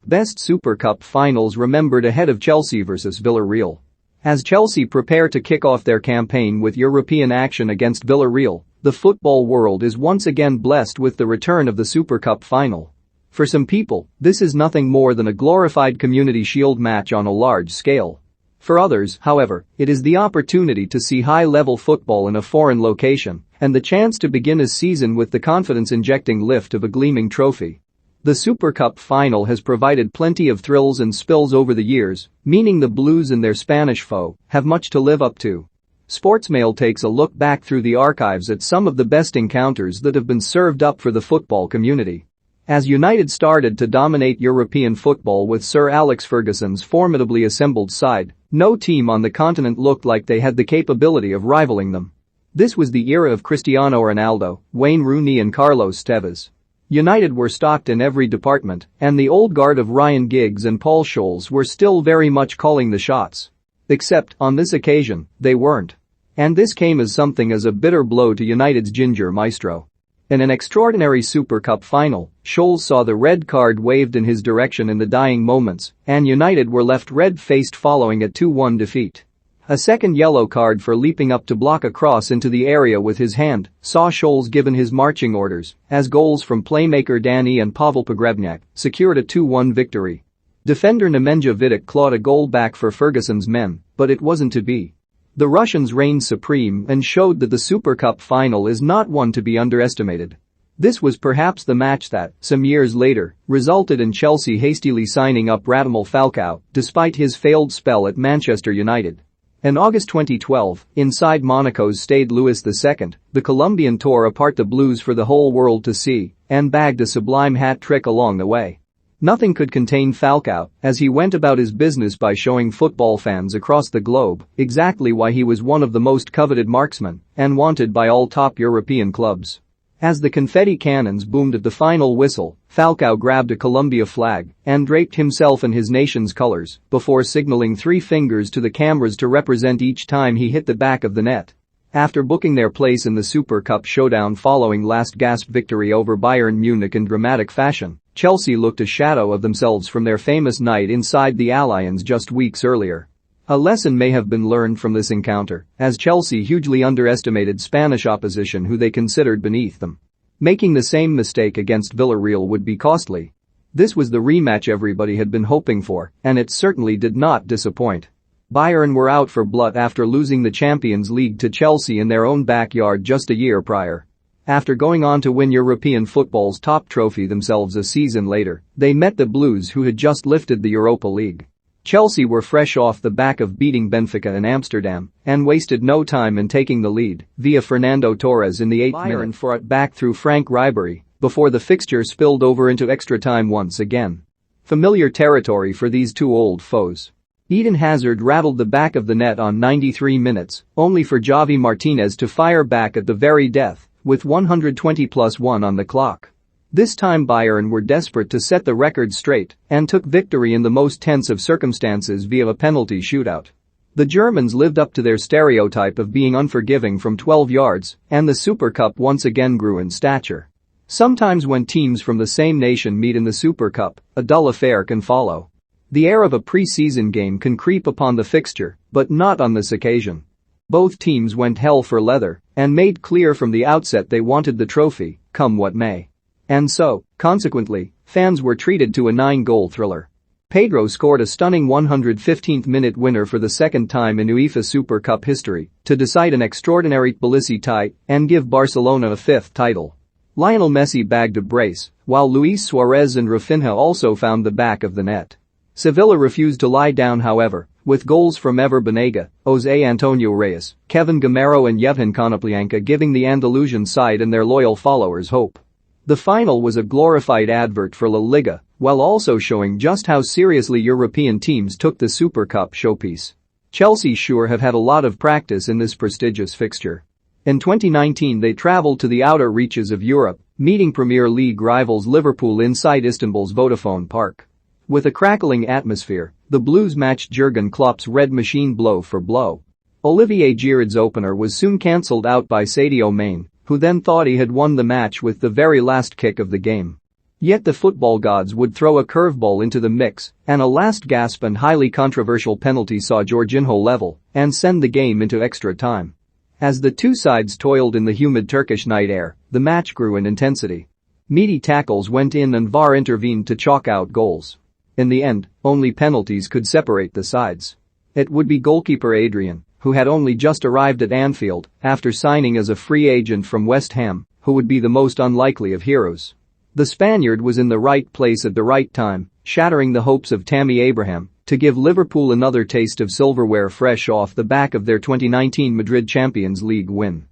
Best Super Cup finals remembered ahead of Chelsea vs Villarreal. As Chelsea prepare to kick off their campaign with European action against Villarreal, the football world is once again blessed with the return of the Super Cup final. For some people, this is nothing more than a glorified Community Shield match on a large scale. For others, however, it is the opportunity to see high-level football in a foreign location and the chance to begin a season with the confidence-injecting lift of a gleaming trophy. The Super Cup final has provided plenty of thrills and spills over the years, meaning the Blues and their Spanish foe have much to live up to. Sportsmail takes a look back through the archives at some of the best encounters that have been served up for the football community. As United started to dominate European football with Sir Alex Ferguson's formidably assembled side, no team on the continent looked like they had the capability of rivaling them. This was the era of Cristiano Ronaldo, Wayne Rooney and Carlos Tevez. United were stocked in every department, and the old guard of Ryan Giggs and Paul Scholes were still very much calling the shots. Except, on this occasion, they weren't. And this came as something as a bitter blow to United's ginger maestro. In an extraordinary Super Cup final, Scholes saw the red card waved in his direction in the dying moments, and United were left red-faced following a 2-1 defeat. A second yellow card for leaping up to block a cross into the area with his hand saw Scholes given his marching orders, as goals from playmaker Danny and Pavel Pogrebnyak secured a 2-1 victory. Defender Nemanja Vidic clawed a goal back for Ferguson's men, but it wasn't to be. The Russians reigned supreme and showed that the Super Cup final is not one to be underestimated. This was perhaps the match that, some years later, resulted in Chelsea hastily signing up Radamel Falcao despite his failed spell at Manchester United. In August 2012, inside Monaco's Stade Louis II, the Colombian tore apart the Blues for the whole world to see and bagged a sublime hat-trick along the way. Nothing could contain Falcao as he went about his business by showing football fans across the globe exactly why he was one of the most coveted marksmen and wanted by all top European clubs. As the confetti cannons boomed at the final whistle, Falcao grabbed a Colombia flag and draped himself in his nation's colors before signaling 3 fingers to the cameras to represent each time he hit the back of the net. After booking their place in the Super Cup showdown following last-gasp victory over Bayern Munich in dramatic fashion, Chelsea looked a shadow of themselves from their famous night inside the Allianz just weeks earlier. A lesson may have been learned from this encounter, as Chelsea hugely underestimated Spanish opposition who they considered beneath them. Making the same mistake against Villarreal would be costly. This was the rematch everybody had been hoping for, and it certainly did not disappoint. Bayern were out for blood after losing the Champions League to Chelsea in their own backyard just a year prior. After going on to win European football's top trophy themselves a season later, they met the Blues who had just lifted the Europa League. Chelsea were fresh off the back of beating Benfica in Amsterdam and wasted no time in taking the lead via Fernando Torres in the 8th minute and fought back through Frank Ribery before the fixture spilled over into extra time once again. Familiar territory for these two old foes. Eden Hazard rattled the back of the net on 93 minutes, only for Javi Martinez to fire back at the very death with 120+1 on the clock. This time Bayern were desperate to set the record straight and took victory in the most tense of circumstances via a penalty shootout. The Germans lived up to their stereotype of being unforgiving from 12 yards, and the Super Cup once again grew in stature. Sometimes when teams from the same nation meet in the Super Cup, a dull affair can follow. The air of a pre-season game can creep upon the fixture, but not on this occasion. Both teams went hell for leather and made clear from the outset they wanted the trophy, come what may. And so, consequently, fans were treated to a 9-goal thriller. Pedro scored a stunning 115th-minute winner for the second time in UEFA Super Cup history to decide an extraordinary Tbilisi tie and give Barcelona a 5th title. Lionel Messi bagged a brace, while Luis Suarez and Rafinha also found the back of the net. Sevilla refused to lie down however, with goals from Ever Banega, Jose Antonio Reyes, Kevin Gamero and Yevhen Konoplyanka giving the Andalusian side and their loyal followers hope. The final was a glorified advert for La Liga, while also showing just how seriously European teams took the Super Cup showpiece. Chelsea sure have had a lot of practice in this prestigious fixture. In 2019 they travelled to the outer reaches of Europe, meeting Premier League rivals Liverpool inside Istanbul's Vodafone Park. With a crackling atmosphere, the Blues matched Jurgen Klopp's Red Machine blow for blow. Olivier Giroud's opener was soon cancelled out by Sadio Mane, who then thought he had won the match with the very last kick of the game. Yet the football gods would throw a curveball into the mix, and a last-gasp and highly controversial penalty saw Jorginho level and send the game into extra time. As the two sides toiled in the humid Turkish night air, the match grew in intensity. Meaty tackles went in and VAR intervened to chalk out goals. In the end, only penalties could separate the sides. It would be goalkeeper Adrian, who had only just arrived at Anfield after signing as a free agent from West Ham, who would be the most unlikely of heroes. The Spaniard was in the right place at the right time, shattering the hopes of Tammy Abraham to give Liverpool another taste of silverware fresh off the back of their 2019 Madrid Champions League win.